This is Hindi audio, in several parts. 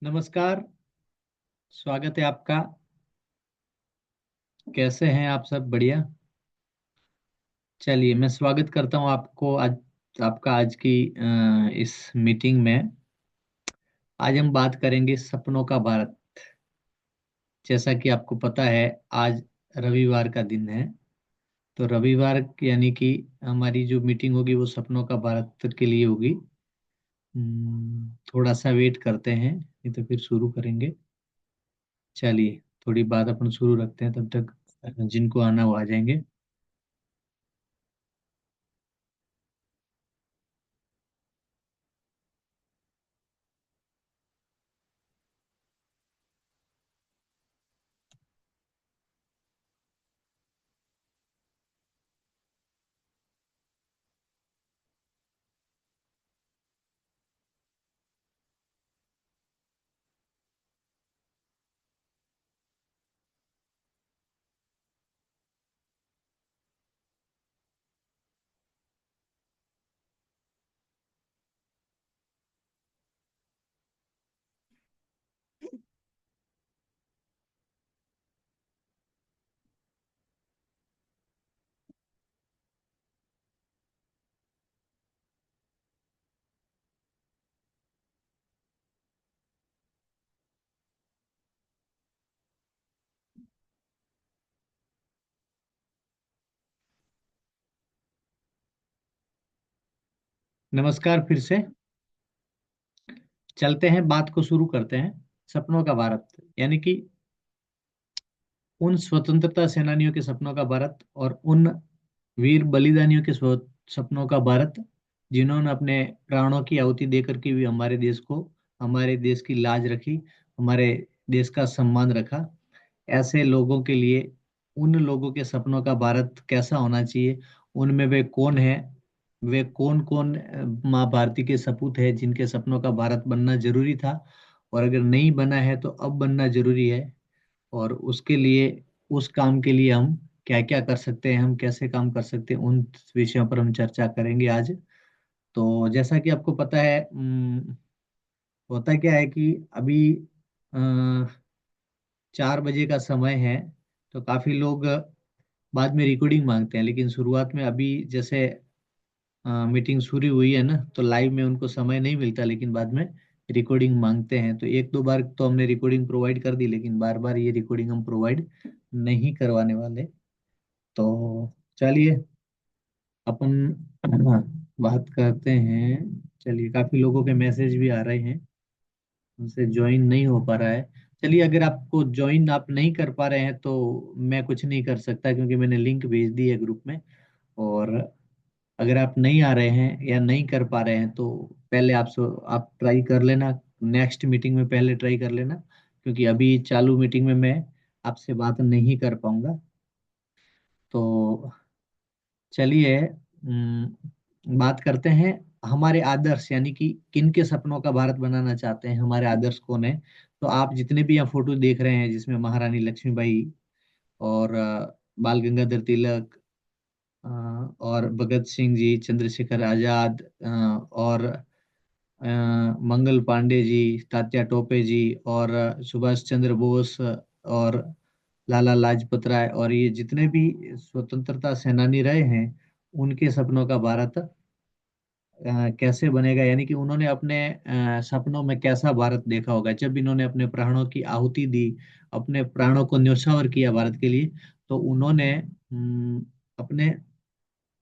नमस्कार। स्वागत है आपका। कैसे हैं आप? सब बढ़िया। चलिए, मैं स्वागत करता हूं आपको आज, आपका आज की इस मीटिंग में। आज हम बात करेंगे सपनों का भारत। जैसा कि आपको पता है, आज रविवार का दिन है। तो रविवार यानी कि हमारी जो मीटिंग होगी वो सपनों का भारत के लिए होगी। थोड़ा सा वेट करते हैं, नहीं तो फिर शुरू करेंगे। चलिए, थोड़ी बात अपन शुरू रखते हैं, तब तक जिनको आना वो आ जाएंगे। नमस्कार फिर से। चलते हैं, बात को शुरू करते हैं। सपनों का भारत यानी कि उन स्वतंत्रता सेनानियों के सपनों का भारत और उन वीर बलिदानियों के सपनों का भारत, जिन्होंने अपने प्राणों की आहुति देकर के भी हमारे देश को, हमारे देश की लाज रखी, हमारे देश का सम्मान रखा। ऐसे लोगों के लिए उन लोगों के सपनों का भारत कैसा होना चाहिए, उनमें वे कौन है, वे कौन कौन माँ भारती के सपूत है जिनके सपनों का भारत बनना जरूरी था, और अगर नहीं बना है तो अब बनना जरूरी है। और उसके लिए, उस काम के लिए हम क्या क्या कर सकते हैं, हम कैसे काम कर सकते हैं, उन विषयों पर हम चर्चा करेंगे आज। तो जैसा कि आपको पता है, होता क्या है कि अभी 4 बजे का समय है। तो काफी लोग बाद में रिकॉर्डिंग मांगते हैं, लेकिन शुरुआत में अभी जैसे मीटिंग शुरू हुई है ना, तो लाइव में उनको समय नहीं मिलता, लेकिन बाद में रिकॉर्डिंग मांगते हैं। तो एक दो बार तो हमने रिकॉर्डिंग प्रोवाइड कर दी, लेकिन बार बार ये रिकॉर्डिंग हम प्रोवाइड नहीं करवाने वाले। तो चलिए, अपन बात करते हैं। चलिए, काफी लोगों के मैसेज भी आ रहे हैं, उनसे ज्वाइन नहीं हो पा रहा है। चलिए, अगर आपको ज्वाइन आप नहीं कर पा रहे हैं तो मैं कुछ नहीं कर सकता, क्योंकि मैंने लिंक भेज दी है ग्रुप में। और अगर आप नहीं आ रहे हैं या नहीं कर पा रहे हैं तो पहले आप ट्राई कर लेना, नेक्स्ट मीटिंग में पहले ट्राई कर लेना, क्योंकि अभी चालू मीटिंग में मैं आपसे बात नहीं कर पाऊंगा। तो चलिए, बात करते हैं। हमारे आदर्श यानी कि किन के सपनों का भारत बनाना चाहते हैं, हमारे आदर्श कौन है। तो आप जितने भी यहाँ फोटो देख रहे हैं, जिसमें महारानी लक्ष्मीबाई और बाल गंगाधर तिलक, और भगत सिंह जी, चंद्रशेखर आजाद, और मंगल पांडे जी, तात्या टोपे जी, और सुभाष चंद्र बोस, और लाला लाजपत राय, और ये जितने भी स्वतंत्रता सेनानी रहे हैं, उनके सपनों का भारत कैसे बनेगा, यानी कि उन्होंने अपने सपनों में कैसा भारत देखा होगा जब इन्होंने अपने प्राणों की आहुति दी, अपने प्राणों को न्योछावर किया भारत के लिए। तो उन्होंने अपने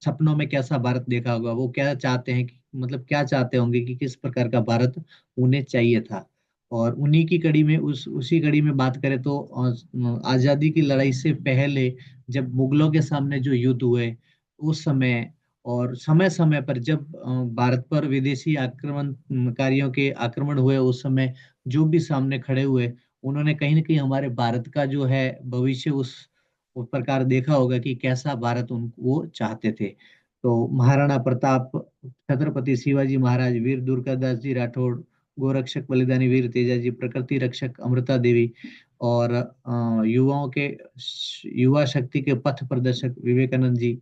सपनों में कैसा भारत देखा होगा, वो क्या चाहते हैं कि, मतलब क्या चाहते होंगे कि किस प्रकार का भारत उन्हें चाहिए था। और उन्हीं की कड़ी में, उसी कड़ी में बात करें तो आजादी की लड़ाई से पहले जब मुगलों के सामने जो युद्ध हुए उस समय, और समय समय पर जब भारत पर विदेशी आक्रमणकारियों के आक्रमण हुए उस समय, जो भी सामने खड़े हुए, उन्होंने कहीं ना कहीं हमारे भारत का जो है भविष्य उस प्रकार देखा होगा कि कैसा भारत उन वो चाहते थे। तो महाराणा प्रताप, छत्रपति शिवाजी महाराज, वीर दुर्गादास जी राठौड़, गोरक्षक बलिदानी वीर तेजाजी, प्रकृति रक्षक अमृता देवी, और युवाओं के, युवा शक्ति के पथ प्रदर्शक विवेकानंद जी,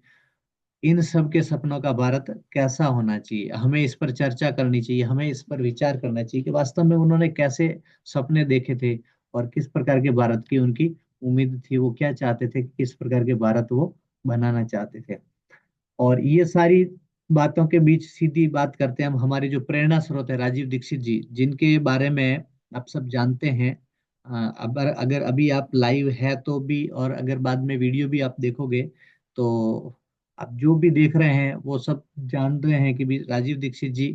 इन सब के सपनों का भारत कैसा होना चाहिए, हमें इस पर चर्चा करनी चाहिए, हमें इस पर विचार करना चाहिए कि वास्तव में उन्होंने कैसे सपने देखे थे और किस प्रकार के भारत की उनकी उम्मीद थी, वो क्या चाहते थे, किस प्रकार के भारत वो बनाना चाहते थे। और ये सारी बातों के बीच सीधी बात करते हैं हम, हमारे जो प्रेरणा स्रोत है राजीव दीक्षित जी, जिनके बारे में आप सब जानते हैं। अगर अगर अभी आप लाइव है तो भी, और अगर बाद में वीडियो भी आप देखोगे तो आप जो भी देख रहे हैं वो सब जान रहे हैं कि भी राजीव दीक्षित जी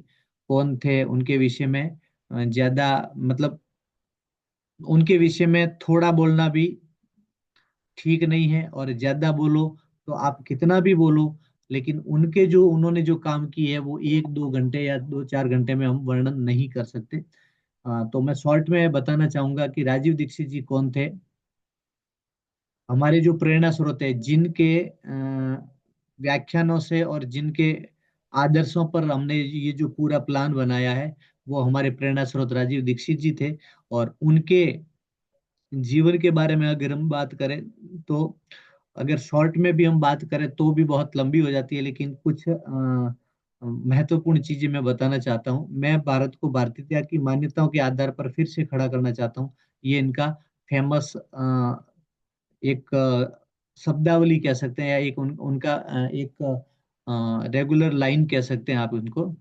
कौन थे। उनके विषय में ज्यादा मतलब उनके विषय में थोड़ा बोलना भी ठीक नहीं है, और ज्यादा बोलो तो आप कितना भी बोलो, लेकिन उनके जो उन्होंने जो काम की है वो 1-2 घंटे या 2-4 घंटे में हम वर्णन नहीं कर सकते। तो मैं शॉर्ट में बताना चाहूंगा कि राजीव दीक्षित जी कौन थे। हमारे जो प्रेरणा स्रोत है, जिनके व्याख्यानों से और जिनके आदर्शों पर हमने ये जो पूरा प्लान बनाया है, वो हमारे प्रेरणा स्रोत राजीव दीक्षित जी थे। और उनके जीवन के बारे में अगर हम बात करें तो, अगर शॉर्ट में भी हम बात करें तो भी बहुत लंबी हो जाती है, लेकिन कुछ महत्वपूर्ण चीजें मैं बताना चाहता हूँ। मैं भारत को भारतीयता की मान्यताओं के आधार पर फिर से खड़ा करना चाहता हूँ। ये इनका फेमस एक शब्दावली कह सकते हैं, या एक उनका एक रेगुलर लाइन कह सकते हैं आप उनको।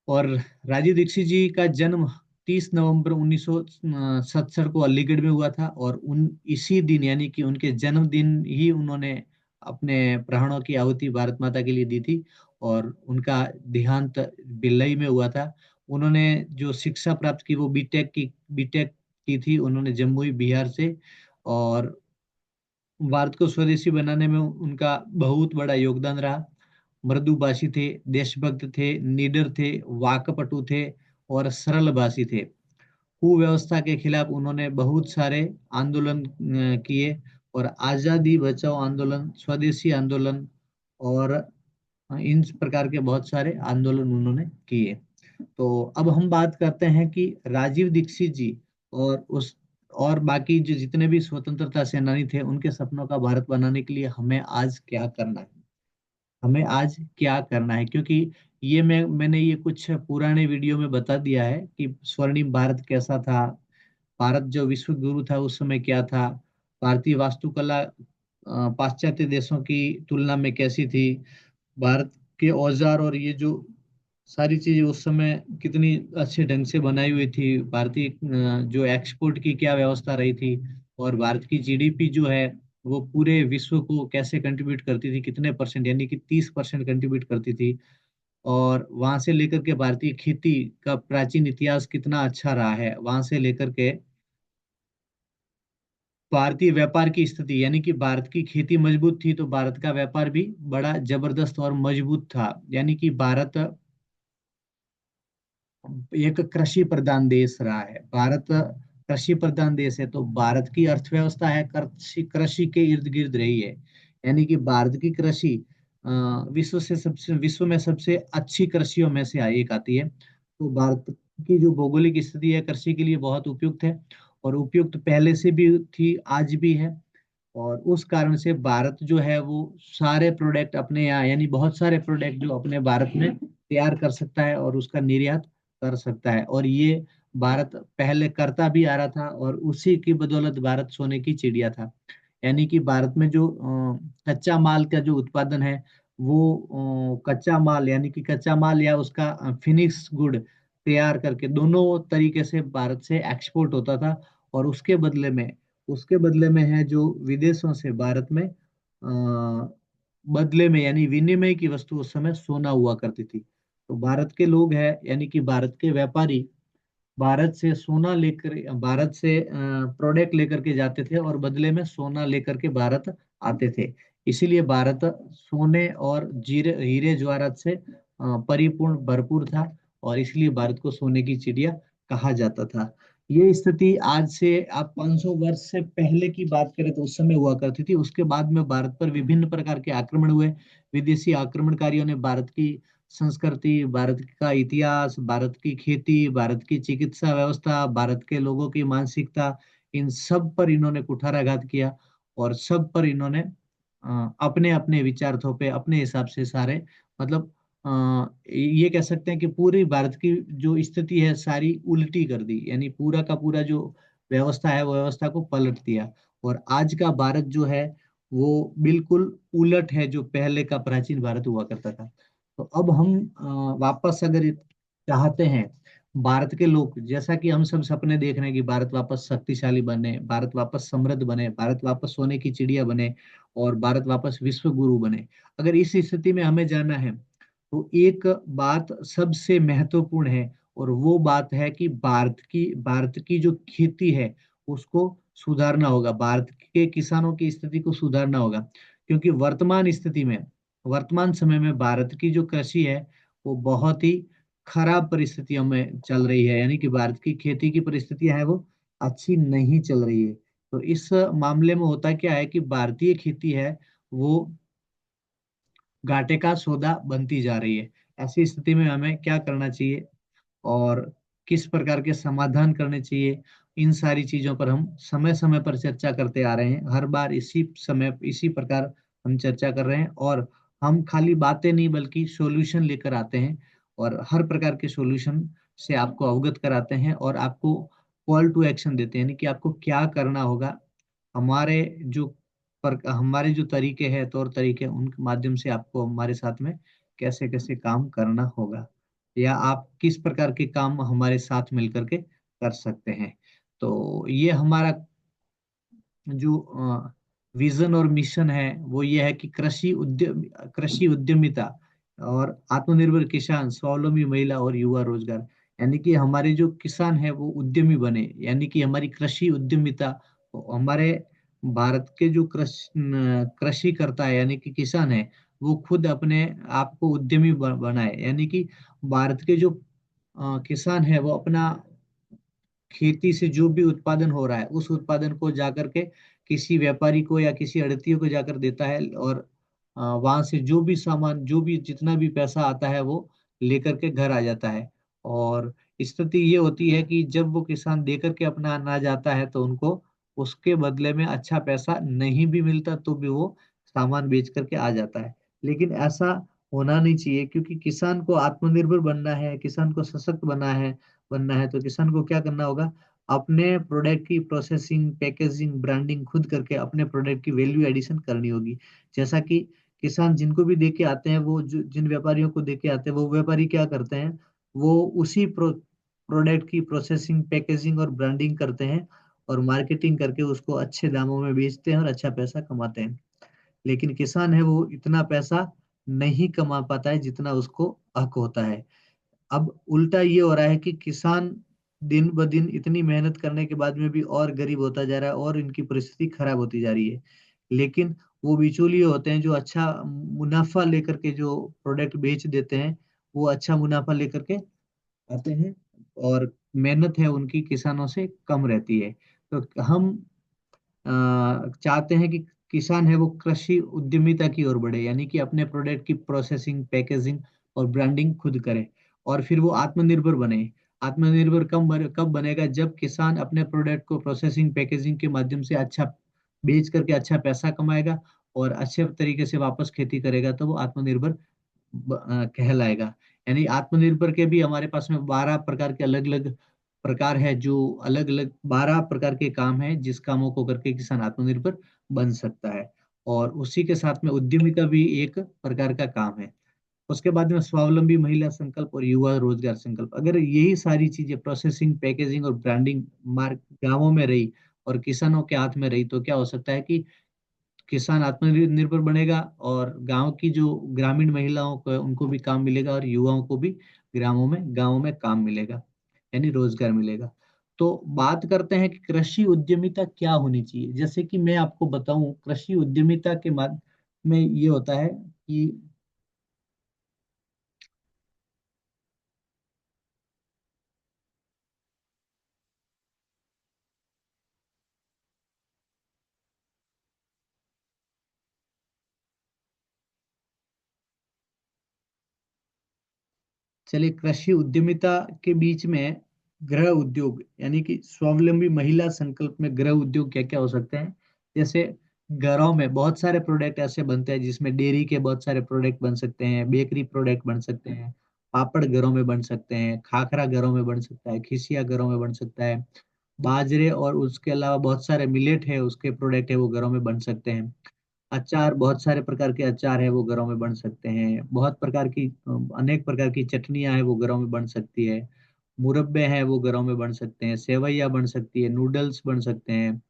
और राजीव दीक्षित जी का जन्म 30 नवंबर 1967 को अलीगढ़ में हुआ था, और उन इसी दिन यानी कि उनके जन्मदिन ही उन्होंने अपने प्राणों की आहुति भारत माता के लिए दी थी। और उनका देहांत भिलाई में हुआ था। उन्होंने जो शिक्षा प्राप्त की वो बीटेक की थी उन्होंने जम्मू बिहार से। और भारत को स्वदेशी बनाने में उनका बहुत बड़ा योगदान रहा। मृदुभाषी थे, देशभक्त थे, निडर थे, वाकपटु थे और सरल भाषी थे। कुव्यवस्था के खिलाफ उन्होंने बहुत सारे आंदोलन किए, और आजादी बचाओ आंदोलन, स्वदेशी आंदोलन और इन प्रकार के बहुत सारे आंदोलन उन्होंने किए। तो अब हम बात करते हैं कि राजीव दीक्षित जी और उस और बाकी जो जितने भी स्वतंत्रता सेनानी थे, उनके सपनों का भारत बनाने के लिए हमें आज क्या करना है, हमें आज क्या करना है। क्योंकि ये मैंने ये कुछ पुराने वीडियो में बता दिया है कि स्वर्णिम भारत कैसा था, भारत जो विश्व गुरु था उस समय क्या था, भारतीय वास्तुकला पाश्चात्य देशों की तुलना में कैसी थी, भारत के औजार और ये जो सारी चीजें उस समय कितनी अच्छे ढंग से बनाई हुई थी, भारतीय जो एक्सपोर्ट की क्या व्यवस्था रही थी, और भारत की जीडीपी जो है वो पूरे विश्व को कैसे कंट्रीब्यूट करती थी, कितने परसेंट, यानी कि 30% कंट्रीब्यूट करती थी। और वहां से लेकर के भारतीय खेती का प्राचीन इतिहास कितना अच्छा रहा है, वहां से लेकर के भारतीय व्यापार की स्थिति, यानी कि भारत की खेती मजबूत थी तो भारत का व्यापार भी बड़ा जबरदस्त और मजबूत था। यानी कि भारत एक कृषि प्रधान देश रहा है। भारत कृषि प्रधान देश है तो भारत की अर्थव्यवस्था है कृषि कृषि के इर्द गिर्द रही है। यानी कि भारत की कृषि विश्व में सबसे अच्छी कृषियों में से एक आती है। तो भारत की जो भौगोलिक स्थिति है कृषि के लिए बहुत उपयुक्त है, और उपयुक्त पहले से भी थी, आज भी है। और उस कारण से भारत जो है वो सारे प्रोडक्ट अपने यहाँ, यानी बहुत सारे प्रोडक्ट जो अपने भारत में तैयार कर सकता है और उसका निर्यात कर सकता है। और ये भारत पहले करता भी आ रहा था, और उसी की बदौलत भारत सोने की चिड़िया था। यानी कि भारत में जो कच्चा माल का जो उत्पादन है वो कच्चा माल, यानी कि कच्चा माल या उसका फिनिश गुड तैयार करके दोनों तरीके से भारत से एक्सपोर्ट होता था। और उसके बदले में है जो विदेशों से भारत में बदले में, यानी विनिमय की वस्तु उस समय सोना हुआ करती थी। तो भारत के लोग हैं, यानी कि भारत के व्यापारी भारत से सोना लेकर, भारत से प्रोडक्ट लेकर के जाते थे और बदले में सोना लेकर के भारत आते थे। इसीलिए भारत सोने और जीरे हीरे जवाहरात से परिपूर्ण भरपूर था, और इसलिए भारत को सोने की चिड़िया कहा जाता था। ये स्थिति आज से आप 500 वर्ष से पहले की बात करें तो उस समय हुआ करती थी। उसके बाद में भारत पर विभिन्न प्रकार के आक्रमण हुए। विदेशी आक्रमणकारियों ने भारत की संस्कृति, भारत का इतिहास, भारत की खेती, भारत की चिकित्सा व्यवस्था, भारत के लोगों की मानसिकता, इन सब पर इन्होंने कुठाराघात किया, और सब पर इन्होंने अपने अपने विचार्थों पे अपने हिसाब से सारे, मतलब ये कह सकते हैं कि पूरी भारत की जो स्थिति है सारी उल्टी कर दी, यानी पूरा का पूरा जो व्यवस्था है वो व्यवस्था को पलट दिया। और आज का भारत जो है वो बिल्कुल उलट है जो पहले का प्राचीन भारत हुआ करता था। तो अब हम वापस अगर चाहते हैं, भारत के लोग जैसा कि हम सब सपने देख रहे हैं कि भारत वापस शक्तिशाली बने, भारत वापस समृद्ध बने, भारत वापस सोने की चिड़िया बने, और भारत वापस विश्व गुरु बने। अगर इस स्थिति में हमें जाना है तो एक बात सबसे महत्वपूर्ण है, और वो बात है कि भारत की जो खेती है उसको सुधारना होगा, भारत के किसानों की स्थिति को सुधारना होगा। क्योंकि वर्तमान स्थिति में, वर्तमान समय में भारत की जो कृषि है वो बहुत ही खराब परिस्थितियों में चल रही है, यानी कि भारत की खेती की परिस्थितियां हैं वो अच्छी नहीं चल रही है। तो इस मामले में होता क्या है कि भारतीय खेती है वो घाटे का सौदा बनती जा रही है। ऐसी स्थिति में हमें क्या करना चाहिए और किस प्रकार के समाधान करने चाहिए, इन सारी चीजों पर हम समय समय पर चर्चा करते आ रहे हैं। हर बार इसी समय इसी प्रकार हम चर्चा कर रहे हैं, और हम खाली बातें नहीं बल्कि सॉल्यूशन लेकर आते हैं, और हर प्रकार के सॉल्यूशन से आपको अवगत कराते हैं और आपको कॉल टू एक्शन देते हैं, यानी कि आपको क्या करना होगा। हमारे जो हमारे जो तरीके हैं, तौर तरीके, उनके माध्यम से आपको हमारे साथ में कैसे कैसे काम करना होगा, या आप किस प्रकार के काम हमारे साथ मिलकर के कर सकते हैं। तो ये हमारा जो विजन और मिशन है वो ये है कि कृषि उद्यमिता और आत्मनिर्भर किसान, स्वावलंबी महिला और युवा रोजगार, यानी कि हमारे जो किसान है वो उद्यमी बने, यानी कि हमारी कृषि उद्यमिता, हमारे भारत के जो कृषि करता है यानी कि किसान है वो खुद अपने आप को उद्यमी बनाए, यानी कि भारत के जो किसान है वो अपना खेती से जो भी उत्पादन हो रहा है उस उत्पादन को जाकर के किसी व्यापारी को या किसी अड़तियों को जाकर देता है, और वहां से जो भी सामान, जो भी जितना भी पैसा आता है वो लेकर के घर आ जाता है। और स्थिति ये होती है कि जब वो किसान देकर के अपना अनाज आता है तो उनको उसके बदले में अच्छा पैसा नहीं भी मिलता तो भी वो सामान बेच करके आ जाता है। लेकिन ऐसा होना नहीं चाहिए, क्योंकि किसान को आत्मनिर्भर बनना है, किसान को सशक्त बनना है तो किसान को क्या करना होगा, अपने प्रोडक्ट की प्रोसेसिंग, पैकेजिंग, ब्रांडिंग खुद करके अपने प्रोडक्ट की वैल्यू एडिशन करनी होगी। जैसा कि किसान जिनको भी देके आते हैं, वो जिन व्यापारियों को देके आते हैं वो व्यापारी क्या करते हैं, वो उसी प्रोडक्ट की प्रोसेसिंग, पैकेजिंग और ब्रांडिंग करते हैं, और मार्केटिंग करके उसको अच्छे दामों में बेचते हैं और अच्छा पैसा कमाते हैं। लेकिन किसान है वो इतना पैसा नहीं कमा पाता है जितना उसको हक होता है। अब उल्टा ये हो रहा है कि किसान दिन ब दिन इतनी मेहनत करने के बाद में भी और गरीब होता जा रहा है और इनकी परिस्थिति खराब होती जा रही है। लेकिन वो बिचौलिए होते हैं जो अच्छा मुनाफा लेकर के जो प्रोडक्ट बेच देते हैं, वो अच्छा मुनाफा लेकर के आते हैं, और मेहनत है उनकी किसानों से कम रहती है। तो हम चाहते हैं कि किसान है वो कृषि उद्यमिता की ओर बढ़े, यानी कि अपने प्रोडक्ट की प्रोसेसिंग, पैकेजिंग और ब्रांडिंग खुद करे, और फिर वो आत्मनिर्भर बने। आत्मनिर्भर कब बनेगा, जब किसान अपने प्रोडक्ट को प्रोसेसिंग, पैकेजिंग के माध्यम से अच्छा बेच करके अच्छा पैसा कमाएगा और अच्छे तरीके से वापस खेती करेगा, तो वो आत्मनिर्भर कहलाएगा। यानी आत्मनिर्भर के भी हमारे पास में 12 प्रकार के अलग अलग प्रकार है, जो अलग अलग 12 प्रकार के काम है जिस कामों को करके किसान आत्मनिर्भर बन सकता है। और उसी के साथ में उद्यमिता भी एक प्रकार का काम है। उसके बाद में स्वावलंबी महिला संकल्प और युवा रोजगार संकल्प, अगर यही सारी चीजें प्रोसेसिंग, पैकेजिंग और ब्रांडिंग मार्क गांवों में रही और किसानों के हाथ में रही तो क्या हो सकता है कि किसान आत्मनिर्भर बनेगा, और गांव की जो ग्रामीण महिलाओं को उनको भी काम मिलेगा, और युवाओं को भी गांवों में काम मिलेगा, यानी रोजगार मिलेगा। तो बात करते हैं कि कृषि उद्यमिता क्या होनी चाहिए। जैसे कि मैं आपको बताऊं, कृषि उद्यमिता के बाद में ये होता है कि चलिए, कृषि उद्यमिता के बीच में गृह उद्योग, यानी कि स्वावलंबी महिला संकल्प में गृह उद्योग क्या क्या हो सकते हैं। जैसे घरों में बहुत सारे प्रोडक्ट ऐसे बनते हैं जिसमें डेयरी के बहुत सारे प्रोडक्ट बन सकते हैं, बेकरी प्रोडक्ट बन सकते हैं, पापड़ घरों में बन सकते हैं, खाखरा घरों में बन सकता है, खिसिया घरों में बन सकता है, बाजरे और उसके अलावा बहुत सारे मिलेट है उसके प्रोडक्ट है वो घरों में बन सकते हैं। अचार, बहुत सारे प्रकार के अचार है वो घरों में बन सकते हैं, बहुत प्रकार की अनेक प्रकार की चटनियां है वो घरों में बन सकती है, मुरब्बे हैं वो घरों में बन सकते हैं, सेवैया बन सकती है, नूडल्स बन सकते हैं,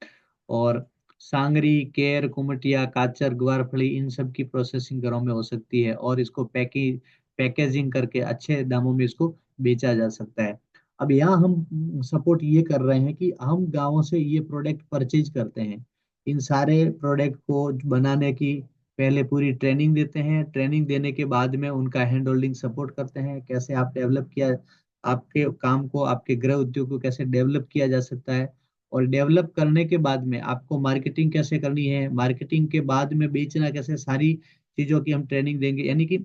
और सांगरी, केर, कुमटिया, काचर, ग्वारफली, इन सब की प्रोसेसिंग घरों में हो सकती है और इसको पैकेजिंग करके अच्छे दामों में इसको बेचा जा सकता है। अब यहाँ हम सपोर्ट ये कर रहे हैं कि हम गांवों से ये प्रोडक्ट परचेज करते हैं। इन सारे प्रोडक्ट को बनाने की पहले पूरी ट्रेनिंग देते हैं, ट्रेनिंग देने के बाद में उनका हैंड होल्डिंग सपोर्ट करते हैं, कैसे आप डेवलप किया, आपके काम को, आपके गृह उद्योग को कैसे डेवलप किया जा सकता है, और डेवलप करने के बाद में आपको मार्केटिंग कैसे करनी है, मार्केटिंग के बाद में बेचना कैसे, सारी चीजों की हम ट्रेनिंग देंगे। यानी कि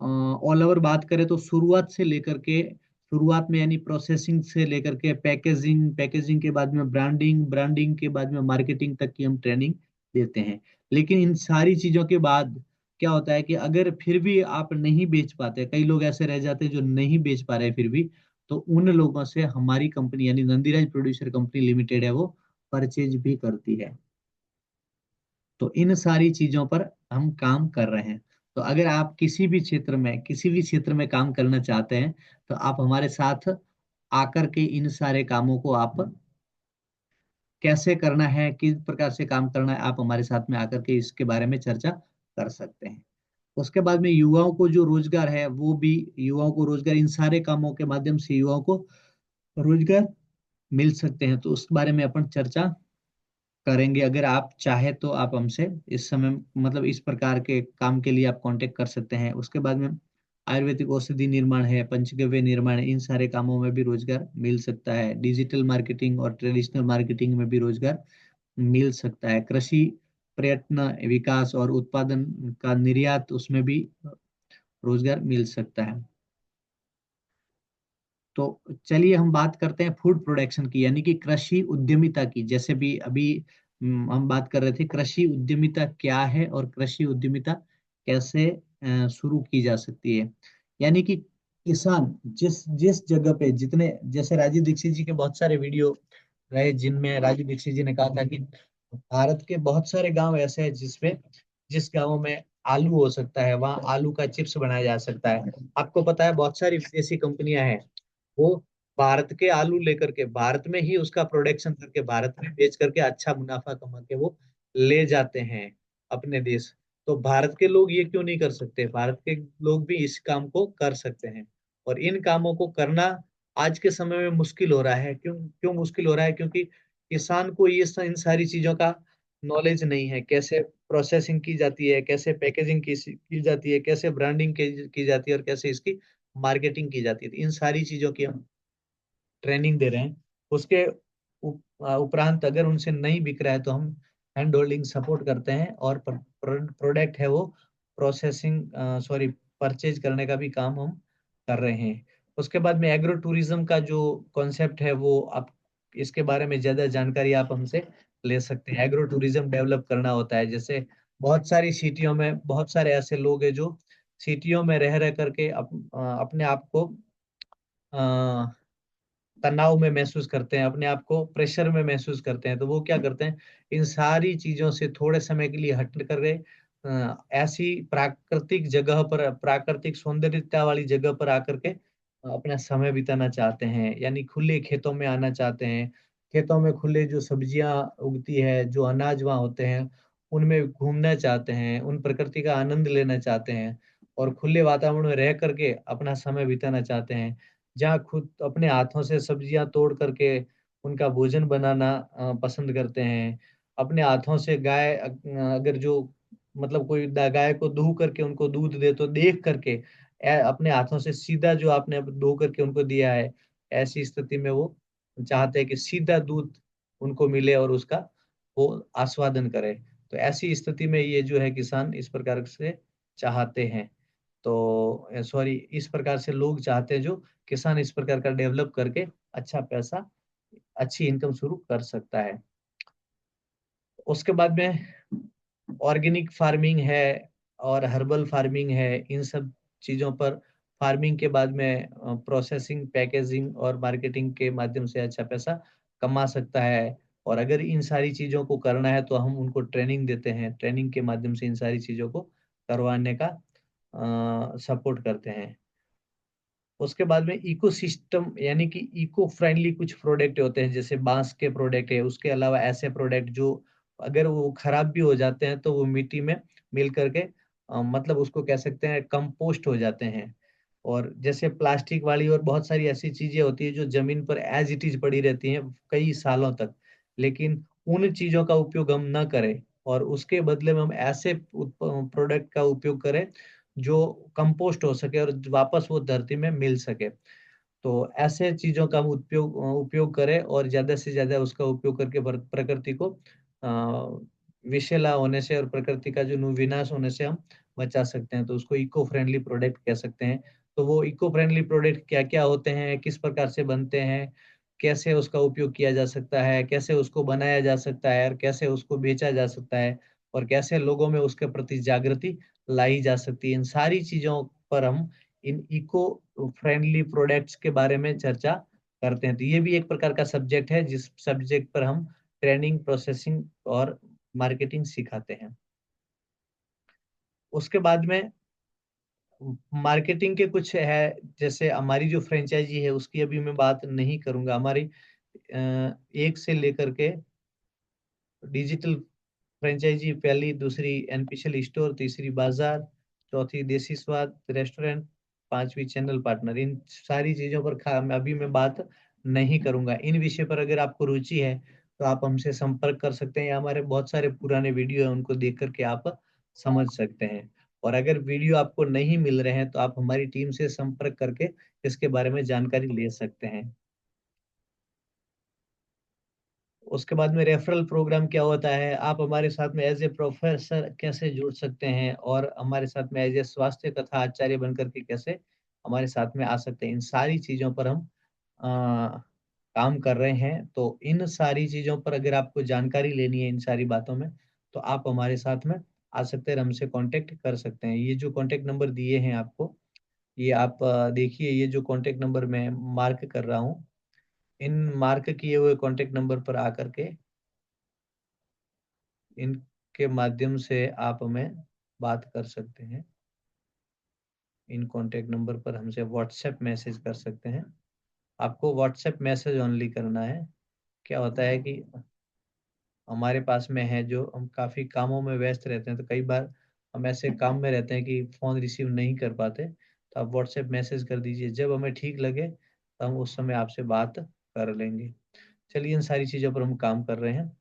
ऑल ओवर बात करें तो शुरुआत से लेकर के, शुरुआत में यानी प्रोसेसिंग से लेकर के पैकेजिंग, पैकेजिंग के बाद में ब्रांडिंग, ब्रांडिंग के बाद में मार्केटिंग तक की हम ट्रेनिंग देते हैं। लेकिन इन सारी चीजों के बाद क्या होता है कि अगर फिर भी आप नहीं बेच पाते, कई लोग ऐसे रह जाते हैं जो नहीं बेच पा रहे फिर भी, तो उन लोगों से हमारी कंपनी यानी नंदीराज प्रोड्यूसर कंपनी लिमिटेड है वो परचेज भी करती है। तो इन सारी चीजों पर हम काम कर रहे हैं। तो अगर आप किसी भी क्षेत्र में काम करना चाहते हैं तो आप हमारे साथ आकर के इन सारे कामों को आप कैसे करना है, किस प्रकार से काम करना है, आप हमारे साथ में आकर के इसके बारे में चर्चा कर सकते हैं। उसके बाद में युवाओं को जो रोजगार है वो भी, युवाओं को रोजगार, इन सारे कामों के माध्यम से युवाओं को रोजगार मिल सकते हैं, तो उस बारे में अपन चर्चा करेंगे। अगर आप चाहे तो आप हमसे इस समय मतलब इस प्रकार के काम के लिए आप कांटेक्ट कर सकते हैं। उसके बाद में आयुर्वेदिक औषधि निर्माण है, पंचगव्य निर्माण है, इन सारे कामों में भी रोजगार मिल सकता है। डिजिटल मार्केटिंग और ट्रेडिशनल मार्केटिंग में भी रोजगार मिल सकता है। कृषि प्रयत्न विकास और उत्पादन का निर्यात, उसमें भी रोजगार मिल सकता है। तो चलिए हम बात करते हैं फूड प्रोडक्शन की, यानी कि कृषि उद्यमिता की। जैसे भी अभी हम बात कर रहे थे कृषि उद्यमिता क्या है और कृषि उद्यमिता कैसे शुरू की जा सकती है। यानी कि किसान जिस जिस जगह पे जितने, जैसे राजीव दीक्षित जी के बहुत सारे वीडियो रहे जिनमें राजीव दीक्षित जी ने कहा था कि भारत के बहुत सारे गांव ऐसे हैं जिसमें, जिस गांव में आलू हो सकता है वहां आलू का चिप्स बनाया जा सकता है। आपको पता है बहुत सारी विदेशी कंपनियां हैं, वो भारत के आलू लेकर के भारत में ही उसका प्रोडक्शन करके भारत में बेच करके अच्छा मुनाफा कमा के वो ले जाते हैं अपने देश। तो भारत के लोग ये क्यों नहीं कर सकते, भारत के लोग भी इस काम को कर सकते हैं। और इन कामों को करना आज के समय में मुश्किल हो रहा है। क्यों क्यों मुश्किल हो रहा है? क्योंकि किसान को इन सारी चीजों का नॉलेज नहीं है, कैसे प्रोसेसिंग की जाती है, कैसे पैकेजिंग की जाती है, कैसे ब्रांडिंग की जाती है, और कैसे इसकी मार्केटिंग की जाती है। तो इन सारी चीजों की हम ट्रेनिंग दे रहे हैं। उसके उपरांत अगर उनसे नहीं बिक रहा है तो हम हैंड होल्डिंग सपोर्ट करते हैं, और प्रोडक्ट है वो प्रोसेसिंग, सॉरी, परचेज करने का भी काम हम कर रहे हैं। उसके बाद में एग्रो टूरिज्म का जो कॉन्सेप्ट है वो, आप इसके बारे में ज्यादा जानकारी आप हमसे ले सकते हैं। एग्रो टूरिज्म डेवलप करना होता है, जैसे बहुत सारी सिटियों में बहुत सारे ऐसे लोग हैं जो सिटियों में रह रह करके अपने आप को तनाव में महसूस करते हैं, अपने आप को प्रेशर में महसूस करते हैं। तो वो क्या करते हैं, इन सारी चीजों से थोड़े समय के लिए हट कर गए, ऐसी प्राकृतिक जगह पर, प्राकृतिक सौंदर्यता वाली जगह पर आकर के अपना समय बिताना चाहते हैं, यानी खुले खेतों में आना चाहते हैं। खेतों में खुले जो सब्जियां उगती है, जो अनाज वहाँ होते हैं, उनमें घूमना चाहते हैं, उन प्रकृति का आनंद लेना चाहते हैं, और खुले वातावरण में रह करके अपना समय बिताना चाहते हैं। जहाँ खुद अपने हाथों से सब्जियां तोड़ करके उनका भोजन बनाना पसंद करते हैं। अपने हाथों से गाय अगर जो मतलब कोई गाय को दूह करके उनको दूध दे तो देख करके अपने हाथों से सीधा जो आपने अब दो करके उनको दिया है, ऐसी स्थिति में वो चाहते हैं कि सीधा दूध उनको मिले और उसका वो आस्वादन करे। तो ऐसी स्थिति में ये जो है किसान इस प्रकार से चाहते हैं। तो सॉरी, इस प्रकार से लोग चाहते हैं, जो किसान इस प्रकार का डेवलप करके अच्छा पैसा, अच्छी इनकम शुरू कर सकता है। उसके बाद में ऑर्गेनिक फार्मिंग है और हर्बल फार्मिंग है, इन सब चीज़ों पर फार्मिंग के बाद में प्रोसेसिंग, पैकेजिंग और मार्केटिंग के माध्यम से अच्छा पैसा कमा सकता है। और अगर इन सारी चीज़ों को करना है तो हम उनको ट्रेनिंग देते हैं, ट्रेनिंग के माध्यम से इन सारी चीज़ों को करवाने का सपोर्ट करते हैं। उसके बाद में इकोसिस्टम यानी कि इको फ्रेंडली कुछ प्रोडक्ट होते हैं, जैसे बांस के प्रोडक्ट है, उसके अलावा ऐसे प्रोडक्ट जो अगर वो खराब भी हो जाते हैं तो वो मिट्टी में मिल करके मतलब उसको कह सकते हैं कंपोस्ट हो जाते हैं। और जैसे प्लास्टिक वाली और बहुत सारी ऐसी चीजें होती है जो जमीन पर एज इट इज पड़ी रहती हैं कई सालों तक, लेकिन उन चीजों का उपयोग हम ना करें और उसके बदले में हम ऐसे प्रोडक्ट का उपयोग करें जो कंपोस्ट हो सके और वापस वो धरती में मिल सके। तो ऐसे चीजों का हम उपयोग उपयोग करें और ज्यादा से ज्यादा उसका उपयोग करके प्रकृति को विषैला होने से और प्रकृति का जो विनाश होने से हम बचा सकते हैं। तो उसको इको फ्रेंडली प्रोडक्ट कह सकते हैं। तो वो इको फ्रेंडली प्रोडक्ट क्या क्या होते हैं, किस प्रकार से बनते हैं, कैसे उसका उपयोग किया जा सकता है, कैसे उसको बनाया जा सकता है और कैसे उसको बेचा जा सकता है और कैसे लोगों में उसके प्रति जागृति लाई जा सकती है, इन सारी चीजों पर हम इन इको फ्रेंडली प्रोडक्ट्स के बारे में चर्चा करते हैं। तो ये भी एक प्रकार का सब्जेक्ट है जिस सब्जेक्ट पर हम ट्रेनिंग, प्रोसेसिंग और मार्केटिंग सिखाते हैं। उसके बाद में मार्केटिंग के कुछ है, जैसे हमारी जो फ्रेंचाइजी है उसकी अभी मैं बात नहीं करूंगा। हमारी एक से लेकर के डिजिटल फ्रेंचाइजी, पहली, दूसरी एनपीसीएल स्टोर, तीसरी बाजार, चौथी देसी स्वाद रेस्टोरेंट, पांचवी चैनल पार्टनर, इन सारी चीजों पर अभी मैं बात नहीं करूंगा। इन विषय पर अगर आपको रुचि है तो आप हमसे संपर्क कर सकते हैं, या हमारे बहुत सारे पुराने वीडियो है उनको देख करके आप समझ सकते हैं। और अगर वीडियो आपको नहीं मिल रहे हैं तो आप हमारी टीम से संपर्क करके इसके बारे में जानकारी ले सकते हैं। उसके बाद में रेफरल प्रोग्राम क्या होता है, आप हमारे साथ में एज ए प्रोफेसर कैसे जुड़ सकते हैं और हमारे साथ में एज ए स्वास्थ्य तथा आचार्य बनकर के कैसे हमारे साथ में आ सकते हैं, इन सारी चीजों पर हम काम कर रहे हैं। तो इन सारी चीजों पर अगर आपको जानकारी लेनी है इन सारी बातों में, तो आप हमारे साथ में आ सकते हैं, हमसे कांटेक्ट कर सकते हैं। ये जो कांटेक्ट नंबर दिए हैं आपको, ये आप देखिए, ये जो कांटेक्ट नंबर मैं मार्क कर रहा हूँ, इन मार्क किए हुए कांटेक्ट नंबर पर आकर के इनके माध्यम से आप हमें बात कर सकते हैं। इन कांटेक्ट नंबर पर हमसे व्हाट्सएप मैसेज कर सकते हैं। आपको व्हाट्सएप मैसेज ओनली करना है। क्या होता है कि हमारे पास में है जो हम काफ़ी कामों में व्यस्त रहते हैं, तो कई बार हम ऐसे काम में रहते हैं कि फ़ोन रिसीव नहीं कर पाते, तो आप व्हाट्सएप मैसेज कर दीजिए, जब हमें ठीक लगे तो हम उस समय आपसे बात कर लेंगे। चलिए, इन सारी चीज़ों पर हम काम कर रहे हैं।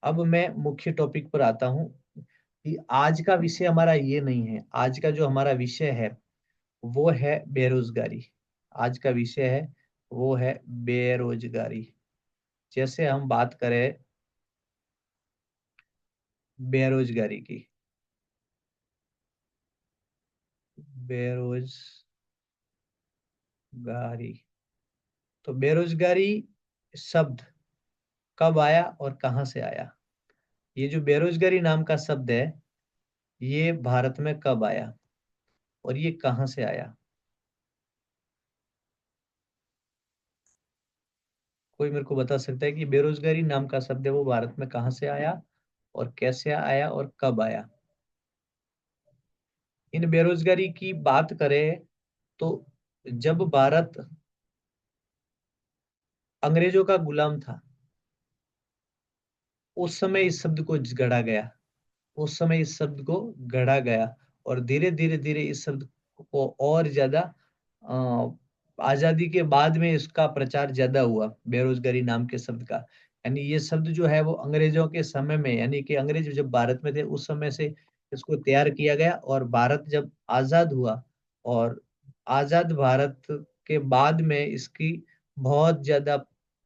अब मैं मुख्य टॉपिक पर आता हूँ कि आज का विषय हमारा ये नहीं है। आज का जो हमारा विषय है वो है बेरोजगारी। आज का विषय है वो है बेरोजगारी। जैसे हम बात करें बेरोजगारी की, बेरोजगारी, तो बेरोजगारी शब्द कब आया और कहाँ से आया? ये जो बेरोजगारी नाम का शब्द है, ये भारत में कब आया और ये कहाँ से आया? कोई मेरे को बता सकता है कि बेरोजगारी नाम का शब्द है वो भारत में कहाँ से आया और कैसे आया और कब आया? इन बेरोजगारी की बात करें तो जब भारत अंग्रेजों का गुलाम था, उस समय इस शब्द को गढ़ा गया। उस समय इस शब्द को गढ़ा गया और धीरे धीरे धीरे इस शब्द को और ज्यादा आजादी के बाद में इसका प्रचार ज्यादा हुआ, बेरोजगारी नाम के शब्द का। यानी ये शब्द जो है वो अंग्रेजों के समय में, यानी कि अंग्रेज जब भारत में थे उस समय से इसको तैयार किया गया, और भारत जब आजाद हुआ और आजाद भारत के बाद में इसकी बहुत ज्यादा,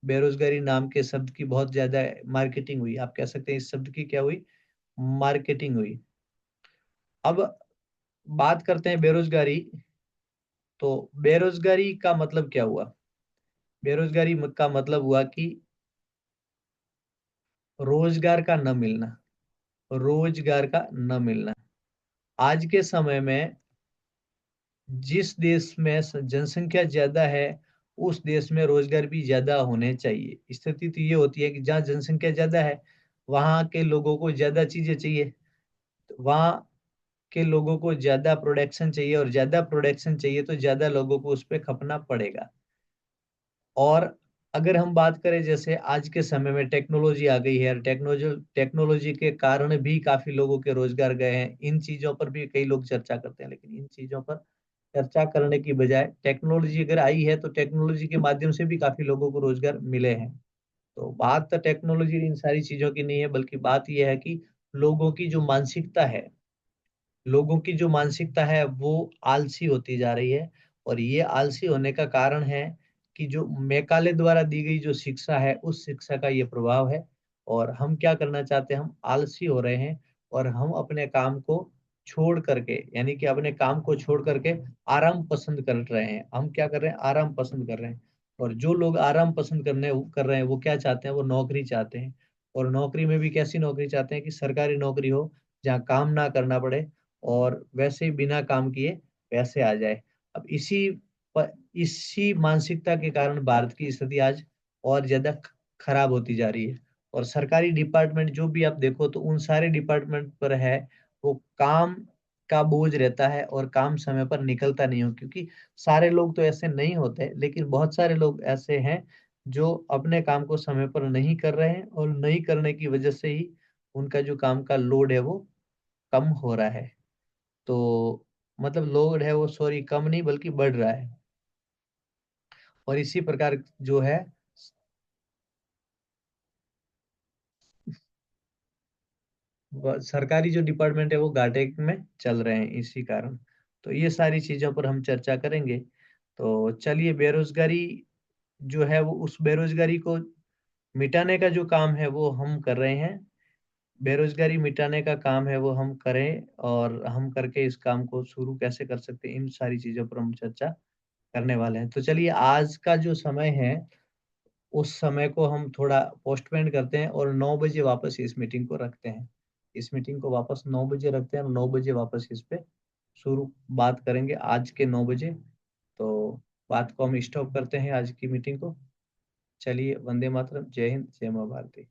बेरोजगारी नाम के शब्द की बहुत ज्यादा मार्केटिंग हुई। आप कह सकते हैं इस शब्द की क्या हुई, मार्केटिंग हुई। अब बात करते हैं बेरोजगारी। तो बेरोजगारी का मतलब क्या हुआ? बेरोजगारी का मतलब हुआ कि रोजगार का न मिलना। रोजगार का न मिलना। आज के समय में जिस देश में जनसंख्या ज्यादा है, उस देश में रोजगार भी ज्यादा होने चाहिए। स्थिति तो ये होती है कि जहाँ जनसंख्या ज्यादा है, वहाँ के लोगों को ज्यादा चीजें चाहिए, वहाँ के लोगों को ज्यादा प्रोडक्शन चाहिए, और ज्यादा प्रोडक्शन चाहिए तो ज्यादा लोगों को उस पर खपना पड़ेगा। और अगर हम बात करें, जैसे आज के समय में टेक्नोलॉजी आ गई है, टेक्नोलॉजी टेक्नोलॉजी के कारण भी काफी लोगों के रोजगार गए हैं। इन चीजों पर भी कई लोग चर्चा करते हैं, लेकिन इन चीजों पर चर्चा करने की बजाय, टेक्नोलॉजी अगर आई है तो टेक्नोलॉजी के माध्यम से भी काफी लोगों को रोजगार मिले हैं। तो बात तो टेक्नोलॉजी इन सारी चीजों की नहीं है, बल्कि बात यह है कि लोगों की जो मानसिकता है, लोगों की जो मानसिकता है वो आलसी होती जा रही है। और ये आलसी होने का कारण है कि जो मैकाले द्वारा दी गई जो शिक्षा है, उस शिक्षा का ये प्रभाव है। और हम क्या करना चाहते हैं, हम आलसी हो रहे हैं, और हम अपने काम को छोड़ करके, यानी कि अपने काम को छोड़ करके आराम पसंद कर रहे हैं। हम क्या कर रहे हैं, आराम पसंद कर रहे हैं। और जो लोग आराम पसंद करने कर रहे हैं, वो क्या चाहते हैं, वो नौकरी चाहते हैं। और नौकरी में भी कैसी नौकरी चाहते हैं, कि सरकारी नौकरी हो, जहाँ काम ना करना पड़े, और वैसे ही बिना काम किए पैसे आ जाए। अब इसी मानसिकता के कारण भारत की स्थिति आज और ज्यादा खराब होती जा रही है। और सरकारी डिपार्टमेंट जो भी आप देखो, तो उन सारे डिपार्टमेंट पर है, वो काम का बोझ रहता है, और काम समय पर निकलता नहीं हो, क्योंकि सारे लोग तो ऐसे नहीं होते, लेकिन बहुत सारे लोग ऐसे हैं जो अपने काम को समय पर नहीं कर रहे हैं, और नहीं करने की वजह से ही उनका जो काम का लोड है वो कम हो रहा है। तो मतलब लोड है वो, सॉरी, कम नहीं बल्कि बढ़ रहा है। और इसी प्रकार जो है, सरकारी जो डिपार्टमेंट है वो घाटे में चल रहे हैं इसी कारण। तो ये सारी चीजों पर हम चर्चा करेंगे। तो चलिए, बेरोजगारी जो है वो, उस बेरोजगारी को मिटाने का जो काम है वो हम कर रहे हैं। बेरोजगारी मिटाने का काम है वो हम करें, और हम करके इस काम को शुरू कैसे कर सकते हैं, इन सारी चीजों पर हम चर्चा करने वाले हैं। तो चलिए, आज का जो समय है, उस समय को हम थोड़ा पोस्टपोन करते हैं, और 9 बजे वापस इस मीटिंग को रखते हैं। इस मीटिंग को वापस 9 बजे रखते हैं, और 9 बजे वापस इस पे शुरू बात करेंगे, आज के 9 बजे। तो बात को हम स्टॉप करते हैं, आज की मीटिंग को। चलिए, वंदे मातरम, जय हिंद, जय माँ भारती।